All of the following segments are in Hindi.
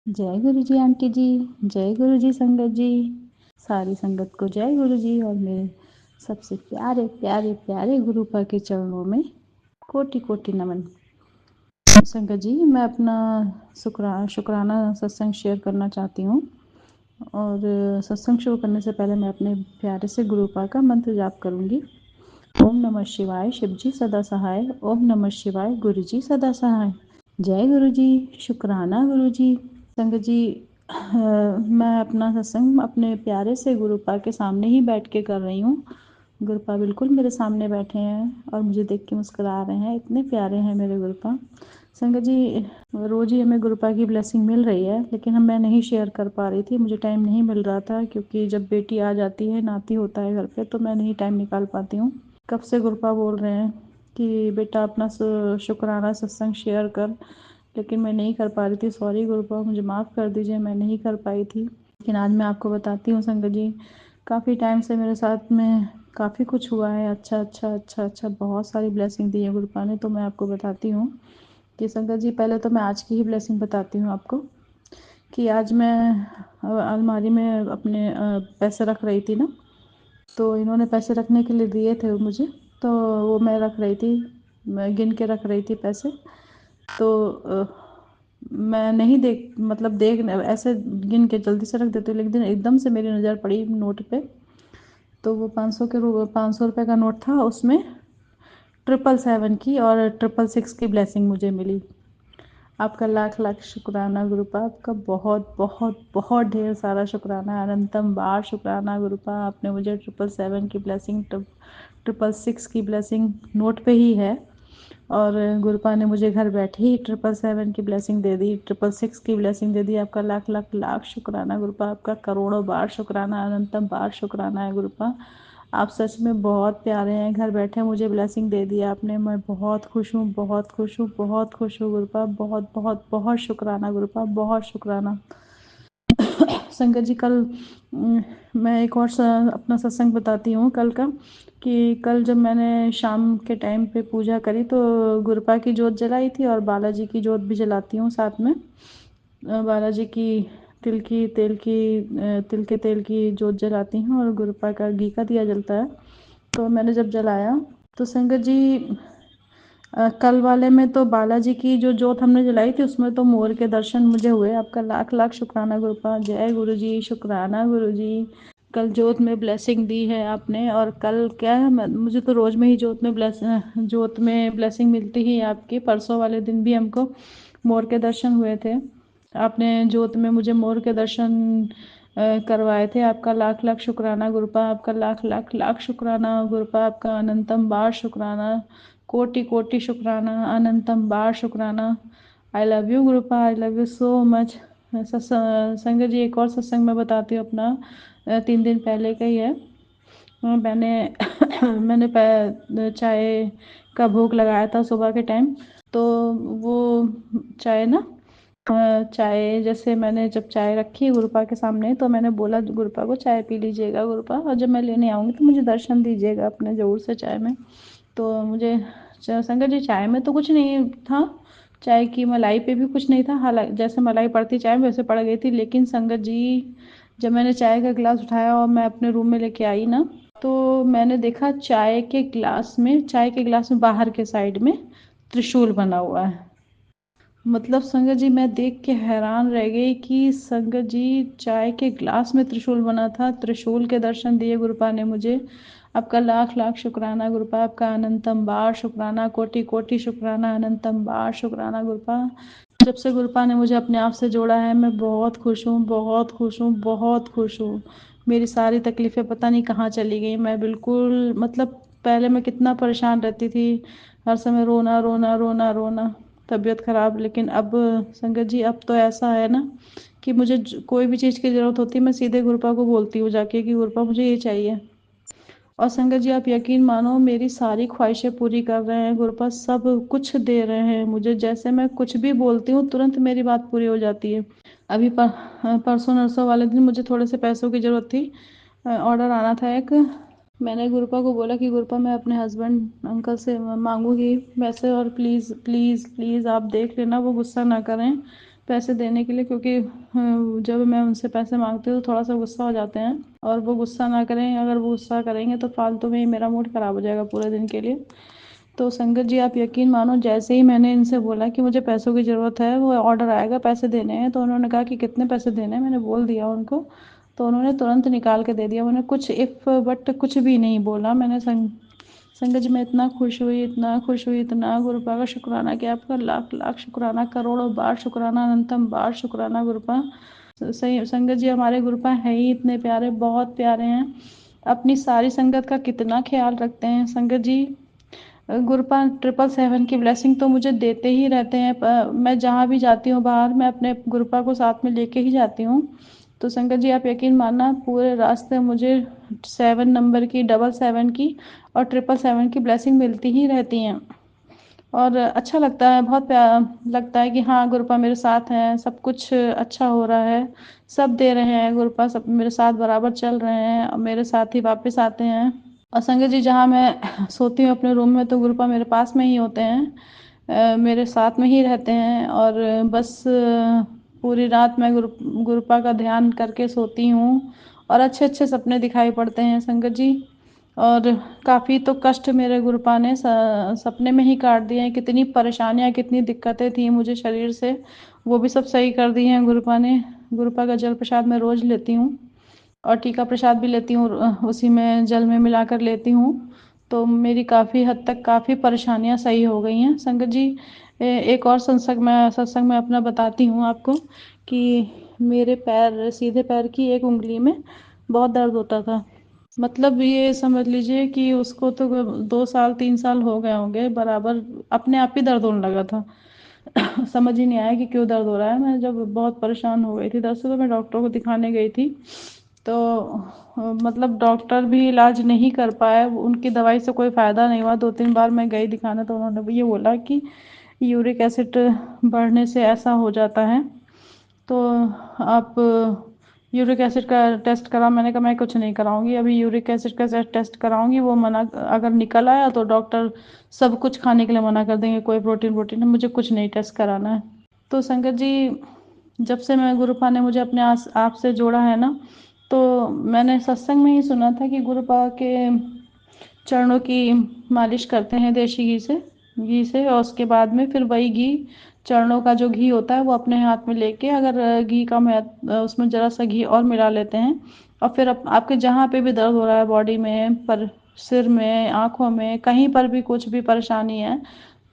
जय गुरु जी आंटी जी। जय गुरु जी संगत जी। सारी संगत को जय गुरु जी और मेरे सबसे प्यारे प्यारे प्यारे गुरु पा के चरणों में कोटि कोटि नमन। संगत जी, मैं अपना शुक्राना सत्संग शेयर करना चाहती हूँ। और सत्संग शुरू करने से पहले मैं अपने प्यारे से गुरु पा का मंत्र जाप करूँगी। ओम नमः शिवाय, शिव जी सदा सहाय। ओम नमः शिवाय, गुरु जी सदा सहाय। जय गुरु जी, शुक्राना गुरु जी। संगत जी, मैं अपना सत्संग अपने प्यारे से गुरुपा के सामने ही बैठ के कर रही हूँ। गुरुपा बिल्कुल मेरे सामने बैठे हैं और मुझे देख के मुस्कुरा रहे हैं। इतने प्यारे हैं मेरे गुरुपा। संगत जी, रोज़ ही हमें गुरुपा की ब्लेसिंग मिल रही है, लेकिन मैं नहीं शेयर कर पा रही थी। मुझे टाइम नहीं मिल रहा था क्योंकि जब बेटी आ जाती है, नाती होता है घर पे, तो मैं नहीं टाइम निकाल पाती हूँ। कब से गुरुपा बोल रहे हैं कि बेटा अपना शुक्राना सत्संग शेयर कर, लेकिन मैं नहीं कर पा रही थी। सॉरी गुरुपा, मुझे माफ़ कर दीजिए, मैं नहीं कर पाई थी। लेकिन आज मैं आपको बताती हूँ संगत जी, काफ़ी टाइम से मेरे साथ में काफ़ी कुछ हुआ है। अच्छा अच्छा अच्छा अच्छा, बहुत सारी ब्लेसिंग दी है गुरुपा ने। तो मैं आपको बताती हूँ कि संगत जी, पहले तो मैं आज की ही ब्लेसिंग बताती हूँ आपको कि आज मैं अलमारी में अपने पैसे रख रही थी ना, तो इन्होंने पैसे रखने के लिए दिए थे मुझे, तो वो मैं रख रही थी, मैं गिन के रख रही थी पैसे। तो मैं नहीं देख ऐसे गिन के जल्दी से रख देती हूँ, लेकिन एकदम से मेरी नज़र पड़ी नोट पे। तो वो 500 रुपये का नोट था, उसमें 777 की और 666 की ब्लेसिंग मुझे मिली। आपका लाख लाख शुक्राना गुरुपा, आपका बहुत बहुत बहुत ढेर सारा शुक्राना, अनंतम बार शुक्राना गुरुपा। आपने मुझे 777 की ब्लेसिंग, 666 की ब्लेसिंग नोट पे ही है, और गुरुपा ने मुझे घर बैठे ही 777 की ब्लेसिंग दे दी, 666 की ब्लेसिंग दे दी। आपका लाख लाख लाख शुक्राना गुरुपा, आपका करोड़ों बार शुक्राना, अनंतम बार शुक्राना है गुरुपा। आप सच में बहुत प्यारे हैं। घर बैठे मुझे ब्लेसिंग दे दी आपने। मैं बहुत खुश हूँ, बहुत खुश हूँ, बहुत खुश हूँ गुरुपा। बहुत बहुत बहुत शुक्राना गुरुपा, बहुत शुक्राना। संगत जी, कल मैं एक और अपना सत्संग बताती हूँ कल का, कि कल जब मैंने शाम के टाइम पे पूजा करी तो गुरुपा की जोत जलाई थी और बालाजी की जोत भी जलाती हूँ साथ में। बालाजी की तिल के तेल की जोत जलाती हूँ और गुरुपा का घी का दिया जलता है। तो मैंने जब जलाया तो संगत जी, कल वाले में तो बालाजी की जो जोत हमने जलाई थी उसमें तो मोर के दर्शन मुझे हुए। आपका लाख लाख शुक्राना गुरुपा। जय गुरु जी, शुक्राना गुरु जी। कल जोत में ब्लेसिंग दी है आपने, और कल क्या है, मुझे तो रोज़ में ही जोत में ब्लेसिंग मिलती ही है आपकी। परसों वाले दिन भी हमको मोर के दर्शन हुए थे। आपने जोत में मुझे मोर के दर्शन करवाए थे। आपका लाख लाख शुक्राना गुरुपा, आपका लाख लाख लाख शुक्राना गुरुपा, आपका अनंतम बार शुक्राना, कोटि कोटि शुक्राना, अनंतम बार शुक्राना। आई love you गुरुपा, I love you so much. संगत जी, एक और सत्संग मैं बताती हूँ अपना, 3 दिन पहले का ही है। मैंने चाय का भोग लगाया था सुबह के टाइम। तो वो चाय ना, चाय जैसे मैंने जब चाय रखी गुरुपा के सामने, तो मैंने बोला गुरुपा को, चाय पी लीजिएगा गुरुपा, और जब मैं लेने आऊँगी तो मुझे दर्शन दीजिएगा अपने ज़रूर से चाय में। तो मुझे संगत जी, चाय में तो कुछ नहीं था, चाय की मलाई पे भी कुछ नहीं था। हालांकि जैसे मलाई पड़ती चाय में वैसे पड़ गई थी, लेकिन संगत जी, जब मैंने चाय का गिलास उठाया और मैं अपने रूम में लेके आई ना, तो मैंने देखा चाय के गिलास में बाहर के साइड में त्रिशूल बना हुआ है। मतलब संगत जी, मैं देख के हैरान रह गई कि संगत जी, चाय के ग्लास में त्रिशूल बना था। त्रिशूल के दर्शन दिए गुरुपा ने मुझे। आपका लाख लाख शुक्राना गुरुपा, आपका अनंतम बार शुक्राना, कोटि कोटि शुक्राना, अनंतम बार शुक्राना गुरुपा। जब से गुरुपा ने मुझे अपने आप से जोड़ा है, मैं बहुत खुश हूँ, बहुत खुश हूँ, बहुत खुश हूँ। मेरी सारी तकलीफ़ें पता नहीं कहाँ चली गई। मैं बिल्कुल, मतलब पहले मैं कितना परेशान रहती थी, हर समय रोना रोना रोना रोना, तबीयत ख़राब। लेकिन अब संगत जी, अब तो ऐसा है ना कि मुझे कोई भी चीज़ की ज़रूरत होती है, मैं सीधे गुरुपा को बोलती हूँ जाके कि गुरुपा मुझे ये चाहिए। और संगत जी, आप यकीन मानो, मेरी सारी ख्वाहिशें पूरी कर रहे हैं गुरुपा, सब कुछ दे रहे हैं मुझे। जैसे मैं कुछ भी बोलती हूँ तुरंत मेरी बात पूरी हो जाती है। अभी परसों नरसों वाले दिन मुझे थोड़े से पैसों की ज़रूरत थी, ऑर्डर आना था एक। मैंने गुरुपा को बोला कि गुरुपा, मैं अपने हस्बैंड अंकल से मांगूंगी पैसे, और प्लीज़ प्लीज़ प्लीज़ आप देख लेना, वो गुस्सा ना करें। पैसे देने के लिए, क्योंकि जब मैं उनसे पैसे मांगती हूँ तो थोड़ा सा गुस्सा हो जाते हैं, और वो गुस्सा ना करें, अगर वो गुस्सा करेंगे तो फालतू में ही मेरा मूड ख़राब हो जाएगा पूरे दिन के लिए। तो संगत जी आप यकीन मानो, जैसे ही मैंने इनसे बोला कि मुझे पैसों की ज़रूरत है, वो ऑर्डर आएगा पैसे देने हैं, तो उन्होंने कहा कि कितने पैसे देने हैं, मैंने बोल दिया उनको, तो उन्होंने तुरंत निकाल के दे दिया। मैंने कुछ इफ़ बट कुछ भी नहीं बोला। मैंने संगत जी मैं इतना खुश हुई, इतना खुश हुई, इतना गुरुपा का शुक्राना किया, आपका लाख लाख शुक्राना, करोड़ों बार शुक्राना, अनंतम बार शुक्राना गुरुपा। सही संगत जी, हमारे गुरुपा है ही इतने प्यारे, बहुत प्यारे हैं, अपनी सारी संगत का कितना ख्याल रखते हैं संगत जी। गुरुपा 777 की ब्लेसिंग तो मुझे देते ही रहते हैं। मैं जहाँ भी जाती हूँ बाहर, मैं अपने गुरुपा को साथ में लेके ही जाती हूँ। तो संगत जी आप यकीन मानना, पूरे रास्ते मुझे 7 नंबर की, 777 की और 777 की ब्लेसिंग मिलती ही रहती हैं, और अच्छा लगता है, बहुत प्यारा लगता है कि हाँ गुरुपा मेरे साथ हैं, सब कुछ अच्छा हो रहा है, सब दे रहे हैं गुरुपा, सब मेरे साथ बराबर चल रहे हैं और मेरे साथ ही वापस आते हैं। और संगत जी जहाँ मैं सोती हूँ अपने रूम में, तो गुरुपा मेरे पास में ही होते हैं, मेरे साथ में ही रहते हैं, और बस पूरी रात मैं गुरुपा का ध्यान करके सोती हूँ, और अच्छे अच्छे सपने दिखाई पड़ते हैं संगत जी। और काफ़ी तो कष्ट मेरे गुरुपा ने सपने में ही काट दिए हैं, कितनी परेशानियाँ, कितनी दिक्कतें थी मुझे शरीर से, वो भी सब सही कर दी हैं गुरुपा ने। गुरुपा का जल प्रसाद मैं रोज़ लेती हूँ, और टीका प्रसाद भी लेती हूँ, उसी में जल में मिलाकर लेती हूँ, तो मेरी काफ़ी हद तक काफ़ी परेशानियाँ सही हो गई हैं संगत जी। एक और सत्संग में अपना बताती हूँ आपको कि मेरे पैर, सीधे पैर की एक उंगली में बहुत दर्द होता था, मतलब ये समझ लीजिए कि उसको तो 2 साल 3 साल हो गए होंगे, बराबर अपने आप ही दर्द होने लगा था। समझ ही नहीं आया कि क्यों दर्द हो रहा है। मैं जब बहुत परेशान हो गई थी दर्द से, तो मैं डॉक्टर को दिखाने गई थी, तो मतलब डॉक्टर भी इलाज नहीं कर पाए, उनकी दवाई से कोई फ़ायदा नहीं हुआ। 2-3 बार मैं गई दिखाने, तो उन्होंने ये बोला कि यूरिक एसिड बढ़ने से ऐसा हो जाता है, तो आप यूरिक एसिड का टेस्ट करा। मैंने कहा मैं कुछ नहीं कराऊंगी, अभी यूरिक एसिड का टेस्ट कराऊंगी, वो मना, अगर निकल आया तो डॉक्टर सब कुछ खाने के लिए मना कर देंगे, कोई प्रोटीन प्रोटीन है, मुझे कुछ नहीं टेस्ट कराना है। तो संगत जी जब से मैं गुरुपा ने मुझे अपने आप से जोड़ा है ना, तो मैंने सत्संग में ही सुना था कि गुरुपा के चरणों की मालिश करते हैं देसी घी से, और उसके बाद में फिर वही घी, चरणों का जो घी होता है वो अपने हाथ में लेके, अगर घी का उसमें ज़रा सा घी और मिला लेते हैं, और फिर आपके जहाँ पे भी दर्द हो रहा है बॉडी में, पर सिर में, आँखों में, कहीं पर भी कुछ भी परेशानी है,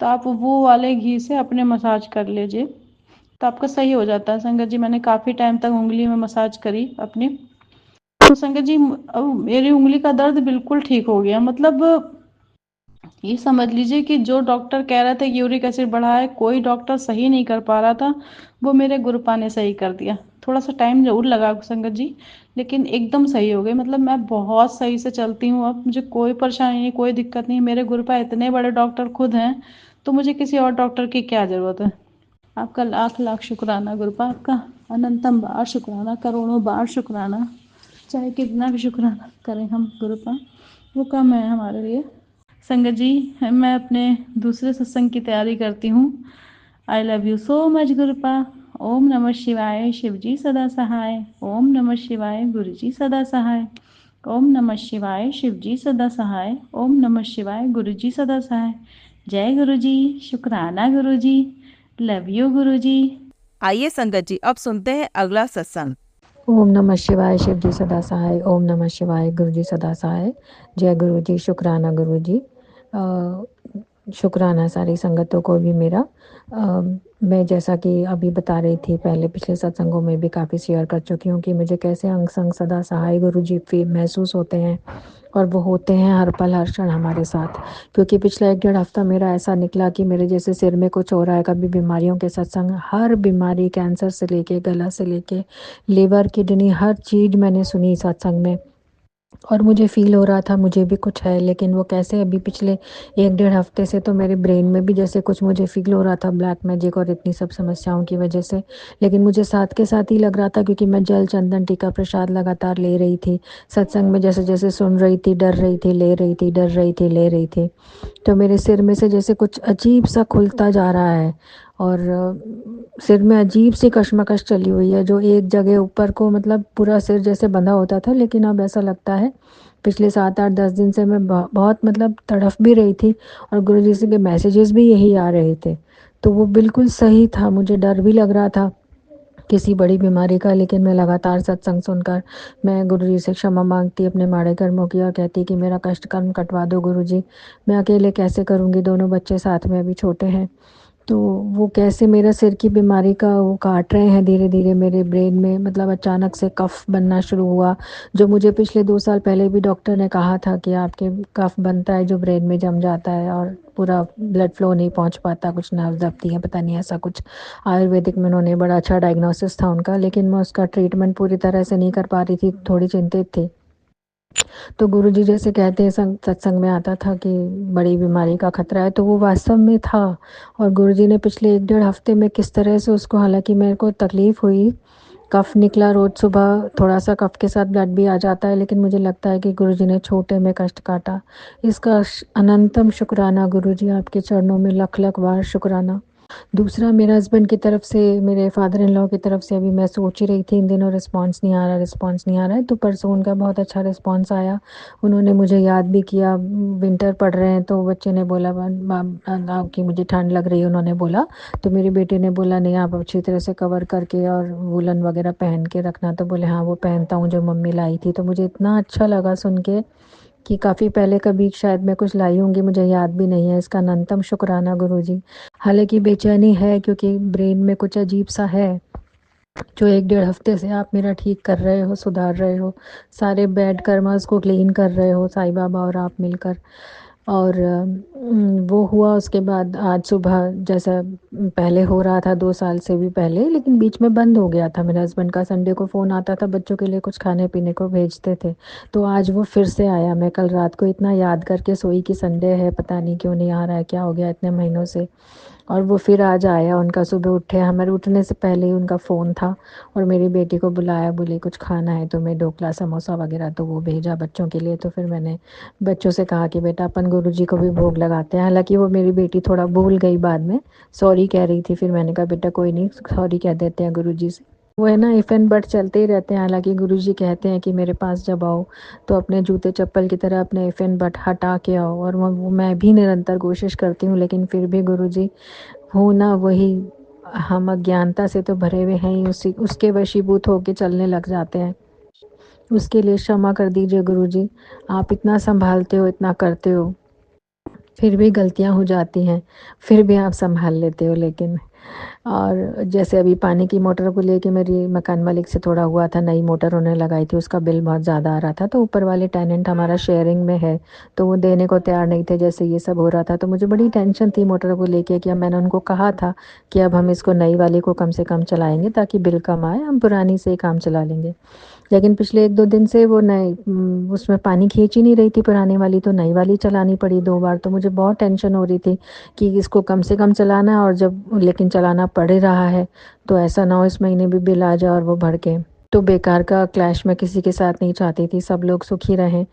तो आप वो वाले घी से अपने मसाज कर लीजिए, तो आपका सही हो जाता है संगत जी। मैंने काफ़ी टाइम तक उंगली में मसाज करी अपनी, तो संगत जी अब मेरी उंगली का दर्द बिल्कुल ठीक हो गया। मतलब ये समझ लीजिए कि जो डॉक्टर कह रहे थे यूरिक एसिड बढ़ा है, कोई डॉक्टर सही नहीं कर पा रहा था, वो मेरे गुरुपा ने सही कर दिया। थोड़ा सा टाइम जरूर लगा संगत जी, लेकिन एकदम सही हो गई। मतलब मैं बहुत सही से चलती हूँ, अब मुझे कोई परेशानी नहीं, कोई दिक्कत नहीं। मेरे गुरुपा इतने बड़े डॉक्टर खुद हैं, तो मुझे किसी और डॉक्टर की क्या ज़रूरत है। आपका लाख लाख शुक्राना गुरुपा, आपका अनंतम बार शुक्राना, करोड़ों बार शुक्राना, चाहे कितना भी शुक्राना करें हम गुरुपा, वो कम है हमारे लिए। संगत जी मैं अपने दूसरे सत्संग की तैयारी करती हूँ। I love you so much गुरुपा। ओम नमः शिवाय, शिव जी सदा सहाय। ओम नमः शिवाय, गुरु जी सदा सहाय। ओम नमः शिवाय, शिव जी सदा सहाय। ओम नमः शिवाय, गुरु जी सदा सहाय। जय गुरु जी, शुक्राना गुरु जी, लव यू गुरु जी। आइए संगत जी अब सुनते हैं अगला सत्संग। ओम नमः शिवाय, शिव जी सदा सहाय। ओम नमः शिवाय, गुरु जी सदा सहाय। जय गुरु जी, शुक्राना गुरु जी। शुक्राना सारी संगतों को भी मेरा। मैं जैसा कि अभी बता रही थी, पहले पिछले सत्संगों में भी काफ़ी शेयर कर चुकी हूँ कि मुझे कैसे अंग संग सदा सहाय गुरु जी फील महसूस होते हैं, और वो होते हैं हर पल हर क्षण हमारे साथ। क्योंकि पिछला 1-1.5 हफ्ता मेरा ऐसा निकला कि मेरे जैसे सिर में कुछ हो रहा है, कभी बीमारियों के सत्संग, हर बीमारी, कैंसर से लेके, गला से लेके, लिवर, किडनी, हर चीज़ मैंने सुनी सत्संग में, और मुझे फ़ील हो रहा था मुझे भी कुछ है। लेकिन वो कैसे अभी पिछले 1-1.5 हफ्ते से तो मेरे ब्रेन में भी जैसे कुछ मुझे फ़ील हो रहा था ब्लैक मैजिक और इतनी सब समस्याओं की वजह से। लेकिन मुझे साथ के साथ ही लग रहा था, क्योंकि मैं जल, चंदन, टीका प्रसाद लगातार ले रही थी सत्संग में, जैसे-जैसे सुन रही थी, डर रही थी, ले रही थी, डर रही थी, ले रही थी। तो मेरे सिर में से जैसे कुछ अजीब सा खुलता जा रहा है, और सिर में अजीब सी कशमकश चली हुई है, जो एक जगह ऊपर को मतलब पूरा सिर जैसे बंधा होता था, लेकिन अब ऐसा लगता है पिछले 7-8-10 दिन से मैं बहुत मतलब तड़फ भी रही थी, और गुरुजी से के मैसेजेस भी यही आ रहे थे। तो वो बिल्कुल सही था, मुझे डर भी लग रहा था किसी बड़ी बीमारी का, लेकिन मैं लगातार सत्संग सुनकर मैं गुरुजी से क्षमा मांगती अपने माड़े कर्मों की, और कहती कि मेरा कष्ट कर्म कटवा दो गुरुजी, मैं अकेले कैसे करूँगी, दोनों बच्चे साथ में अभी छोटे हैं। तो वो कैसे मेरा सिर की बीमारी का वो काट रहे हैं धीरे-धीरे मेरे ब्रेन में, मतलब अचानक से कफ बनना शुरू हुआ, जो मुझे पिछले 2 साल पहले भी डॉक्टर ने कहा था कि आपके कफ बनता है जो ब्रेन में जम जाता है और पूरा ब्लड फ्लो नहीं पहुँच पाता, कुछ नर्व दबती है, पता नहीं ऐसा कुछ आयुर्वेदिक में उन्होंने बड़ा अच्छा डायग्नोसिस था उनका, लेकिन मैं उसका ट्रीटमेंट पूरी तरह से नहीं कर पा रही थी, थोड़ी चिंतित थी। तो गुरुजी जैसे कहते हैं सत्संग में आता था कि बड़ी बीमारी का खतरा है, तो वो वास्तव में था। और गुरुजी ने पिछले 1 डेढ़ हफ्ते में किस तरह से उसको, हालांकि मेरे को तकलीफ़ हुई, कफ़ निकला रोज़ सुबह, थोड़ा-सा कफ़ के साथ ब्लड भी आ जाता है, लेकिन मुझे लगता है कि गुरुजी ने छोटे में कष्ट काटा। इसका अनंतम शुक्राना गुरुजी, आपके चरणों में लख-लख बार शुक्राना। दूसरा, मेरे हस्बैंड की तरफ से, मेरे फादर इन लॉ की तरफ से अभी मैं सोच ही रही थी इन दिनों रिस्पॉन्स नहीं आ रहा, रिस्पॉन्स नहीं आ रहा है, तो परसों उनका बहुत अच्छा रिस्पॉन्स आया। उन्होंने मुझे याद भी किया, विंटर पड़ रहे हैं तो बच्चे ने बोला कि मुझे ठंड लग रही है, उन्होंने बोला, तो मेरी बेटी ने बोला नहीं आप अच्छी तरह से कवर करके और वूलन वगैरह पहन के रखना, तो बोले हाँ वो पहनता हूँ जो मम्मी लाई थी। तो मुझे इतना अच्छा लगा सुन के कि काफ़ी पहले कभी शायद मैं कुछ लाई होंगी, मुझे याद भी नहीं है। इसका अनंतम शुक्राना गुरुजी। हालाँकि बेचैनी है क्योंकि ब्रेन में कुछ अजीब-सा है, जो 1 डेढ़ हफ्ते से आप मेरा ठीक कर रहे हो, सुधार रहे हो, सारे बैड कर्मास को क्लीन कर रहे हो साईं बाबा और आप मिलकर। और वो हुआ, उसके बाद आज सुबह जैसा पहले हो रहा था 2 साल से भी पहले, लेकिन बीच में बंद हो गया था। मेरे हस्बैंड का संडे को फ़ोन आता था, बच्चों के लिए कुछ खाने-पीने को भेजते थे, तो आज वो फिर से आया। मैं कल रात को इतना याद करके सोई कि संडे है, पता नहीं क्यों नहीं आ रहा है, क्या हो गया इतने महीनों से, और वो फिर आज आया। उनका सुबह उठे, हमारे उठने से पहले ही उनका फ़ोन था, और मेरी बेटी को बुलाया, बोली कुछ खाना है, तो मैं ढोकला समोसा वगैरह तो वो भेजा बच्चों के लिए। तो फिर मैंने बच्चों से कहा कि बेटा अपन गुरुजी को भी भोग लगाते हैं। हालांकि वो मेरी बेटी थोड़ा भूल गई, बाद में सॉरी कह रही थी, फिर मैंने कहा बेटा कोई नहीं, सॉरी कह देते हैं गुरुजी से। वो है ना, इफ़ एंड बट चलते ही रहते हैं। हालांकि गुरुजी कहते हैं कि मेरे पास जब आओ तो अपने जूते चप्पल की तरह अपने इफ़ एंड बट हटा के आओ, और वो मैं भी निरंतर कोशिश करती हूँ, लेकिन फिर भी गुरुजी होना वही, हम अज्ञानता से तो भरे हुए हैं ही, उसी उसके वशीभूत होके चलने लग जाते हैं। उसके लिए क्षमा कर दीजिए गुरुजी, आप इतना संभालते हो, इतना करते हो, फिर भी गलतियाँ हो जाती हैं, फिर भी आप सँभाल लेते हो। लेकिन और जैसे अभी पानी की मोटर को लेके मेरी मकान मालिक से थोड़ा हुआ था, नई मोटर उन्होंने लगाई थी, उसका बिल बहुत ज़्यादा आ रहा था, तो ऊपर वाले टेनेंट हमारा शेयरिंग में है, तो वो देने को तैयार नहीं थे जैसे ये सब हो रहा था। तो मुझे बड़ी टेंशन थी मोटर को लेके, कि अब मैंने उनको कहा था कि अब हम इसको नई वाली को कम से कम चलाएँगे ताकि बिल कम आए, हम पुरानी से ही काम चला लेंगे। लेकिन पिछले 1-2 दिन से वो नई उसमें पानी खींच ही नहीं रही थी पुरानी वाली, तो नई वाली चलानी पड़ी 2 बार। तो मुझे बहुत टेंशन हो रही थी कि इसको कम से कम चलाना है, और जब लेकिन चलाना पड़ ही रहा है, तो ऐसा ना हो इस महीने भी बिल आ जाए और वो भड़के। तो बेकार का क्लैश मैं किसी के साथ नहीं चाहती थी, सब लोग सुखी रहें।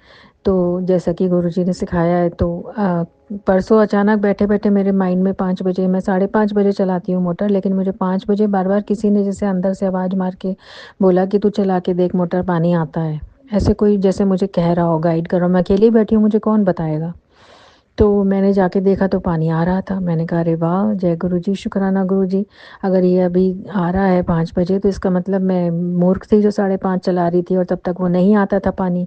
तो जैसा कि गुरुजी ने सिखाया है, तो परसों अचानक बैठे-बैठे मेरे माइंड में 5 बजे, मैं 5:30 बजे चलाती हूँ मोटर, लेकिन मुझे 5 बजे बार-बार किसी ने जैसे अंदर से आवाज़ मार के बोला कि तू चला के देख मोटर, पानी आता है। ऐसे कोई जैसे मुझे कह रहा हो, गाइड कर रहा हो, मैं अकेली बैठी हूँ, मुझे कौन बताएगा? तो मैंने जाके देखा तो पानी आ रहा था। मैंने कहा अरे वाह! जय गुरुजी, शुक्राना गुरुजी। अगर ये अभी आ रहा है 5 बजे, तो इसका मतलब मैं मूर्ख थी जो 5:30 चला रही थी और तब तक वो नहीं आता था पानी।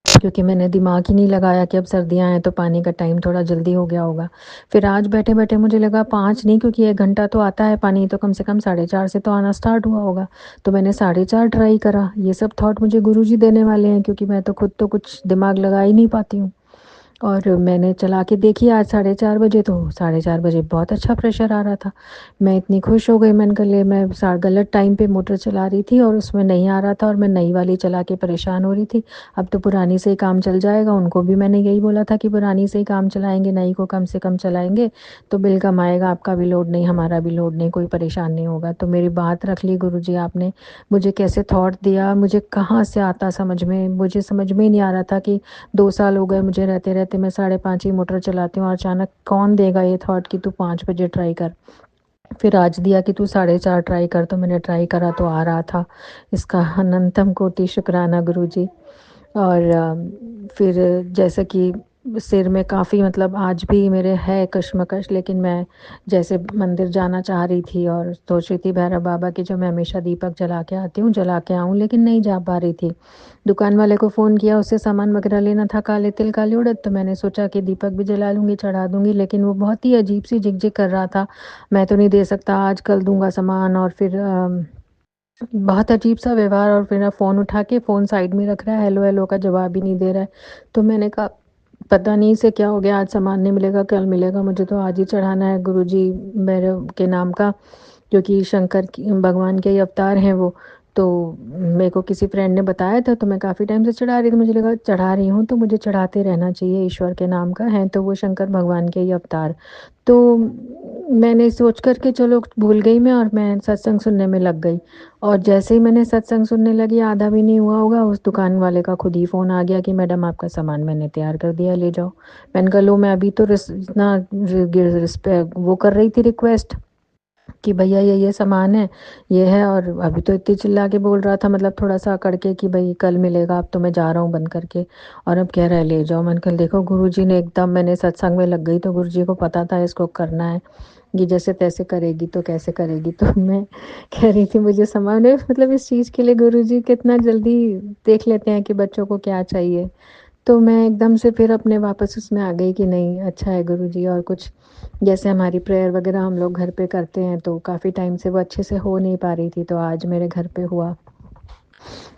क्योंकि मैंने दिमाग ही नहीं लगाया कि अब सर्दियाँ हैं तो पानी का टाइम थोड़ा जल्दी हो गया होगा। फिर आज बैठे-बैठे मुझे लगा 5 नहीं, क्योंकि 1 घंटा तो आता है पानी, तो कम से कम 4:30 से तो आना स्टार्ट हुआ होगा। तो मैंने 4:30 ट्राई करा। ये सब थॉट मुझे गुरुजी देने वाले हैं, क्योंकि मैं तो खुद तो कुछ दिमाग लगा ही नहीं पाती हूँ। और मैंने चला के देखी आज 4:30 बजे, तो 4:30 बजे बहुत अच्छा प्रेशर आ रहा था। मैं इतनी खुश हो गई, मैंने कहा ले, मैं गलत टाइम पे मोटर चला रही थी और उसमें नहीं आ रहा था, और मैं नई वाली चला के परेशान हो रही थी। अब तो पुरानी से ही काम चल जाएगा, उनको भी मैंने यही बोला था कि पुरानी से ही काम चलाएँगे, नई को कम से कम चलाएँगे, तो बिल कम आएगा, आपका भी लोड नहीं, हमारा भी लोड नहीं, कोई परेशान नहीं होगा। तो मेरी बात रख ली गुरुजी आपने, मुझे कैसे थॉट दिया, मुझे कहाँ से आता समझ में, मुझे समझ में ही नहीं आ रहा था कि 2 साल हो गए मुझे रहते-रहते, मैं 5:30 ही मोटर चलाती हूँ, और अचानक कौन देगा ये थॉट कि तू 5 बजे ट्राई कर। फिर आज दिया कि तू 4:30 ट्राई कर, तो मैंने ट्राई करा तो आ रहा था। इसका अनंतम कोटि शुक्राना गुरुजी। और फिर जैसे कि सिर में काफ़ी मतलब आज भी मेरे है कश्मकश, लेकिन मैं जैसे मंदिर जाना चाह रही थी और सोच रही थी भैरव बाबा की जो मैं हमेशा दीपक जला के आती हूँ जला के आऊँ, लेकिन नहीं जा पा रही थी। दुकान वाले को फ़ोन किया, उससे सामान वगैरह लेना था, काले तिल काली उड़द, तो मैंने सोचा कि दीपक भी जला लूँगी, चढ़ा दूँगी, लेकिन वो बहुत ही अजीब सी झिक-झिक कर रहा था। मैं तो नहीं दे सकता, आज कल दूँगा सामान। और फिर बहुत अजीब-सा व्यवहार, और फिर फ़ोन उठा के फ़ोन साइड में रख रहा है, हेलो हेलो का जवाब ही नहीं दे रहा है। तो मैंने कहा पता नहीं इसे क्या हो गया, आज सामान नहीं मिलेगा, कल मिलेगा, मुझे तो आज ही चढ़ाना है गुरुजी भैरव के नाम का, क्योंकि शंकर की भगवान के ही अवतार हैं वो। तो मेरे को किसी फ्रेंड ने बताया था, तो मैं काफ़ी टाइम से चढ़ा रही थी, मुझे लगा चढ़ा रही हूँ तो मुझे चढ़ाते रहना चाहिए, ईश्वर के नाम का है तो वो शंकर भगवान के ही अवतार। तो मैंने सोच कर के चलो भूल गई मैं, और मैं सत्संग सुनने में लग गई। और जैसे ही मैंने सत्संग सुनने लगी, आधा भी नहीं हुआ होगा, उस दुकान वाले का खुद ही फ़ोन आ गया कि मैडम आपका सामान मैंने तैयार कर दिया, ले जाओ। मैंने कहा लो, मैं अभी तो इतना वो कर रही थी रिक्वेस्ट कि भैया ये सामान है, ये है, और अभी तो इतनी चिल्ला के बोल रहा था, मतलब थोड़ा-सा अकड़ के कि भई कल मिलेगा, अब तो मैं जा रहा हूँ बंद करके, और अब कह रहा है ले जाओ। मैंने कहा देखो गुरुजी ने एकदम, मैंने सत्संग में लग गई तो गुरुजी को पता था इसको करना है, ये जैसे-तैसे करेगी तो कैसे करेगी। तो मैं कह रही थी मुझे सामान है, मतलब इस चीज़ के लिए गुरुजी कितना जल्दी देख लेते हैं कि बच्चों को क्या चाहिए। तो मैं एकदम से फिर अपने वापस उसमें आ गई कि नहीं अच्छा है गुरुजी। और कुछ जैसे हमारी प्रेयर वगैरह हम लोग घर पे करते हैं, तो काफ़ी टाइम से वो अच्छे से हो नहीं पा रही थी, तो आज मेरे घर पे हुआ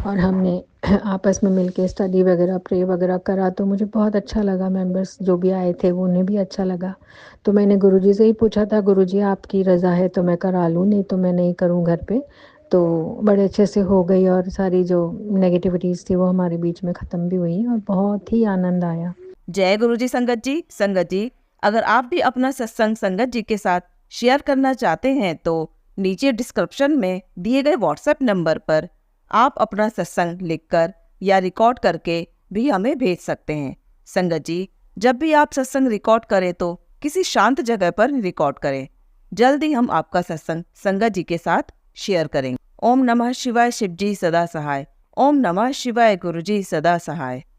और हमने आपस में मिलके स्टडी वगैरह प्रे वगैरह करा, तो मुझे बहुत अच्छा लगा। मेंबर्स जो भी आए थे वो उन्हें भी अच्छा लगा। तो मैंने गुरुजी से ही पूछा था, गुरुजी आपकी रज़ा है तो मैं करा लूँ, नहीं तो मैं नहीं करूँ घर पे। तो बड़े अच्छे से हो गई, और सारी जो नेगेटिविटीज़ थी वो हमारे बीच में ख़त्म भी हुई, और बहुत ही आनंद आया। जय गुरु जी संगत जी। संगत जी, अगर आप भी अपना सत्संग संगत जी के साथ शेयर करना चाहते हैं तो नीचे डिस्क्रिप्शन में दिए गए व्हाट्सएप नंबर पर आप अपना सत्संग लिखकर या रिकॉर्ड करके भी हमें भेज सकते हैं। संगत जी, जब भी आप सत्संग रिकॉर्ड करें तो किसी शांत जगह पर रिकॉर्ड करें। जल्दी हम आपका सत्संग संगत जी के साथ शेयर करेंगे। ओम नमः शिवाय, शिव जी सदा सहाय। ओम नमः शिवाय, गुरु जी सदा सहाय।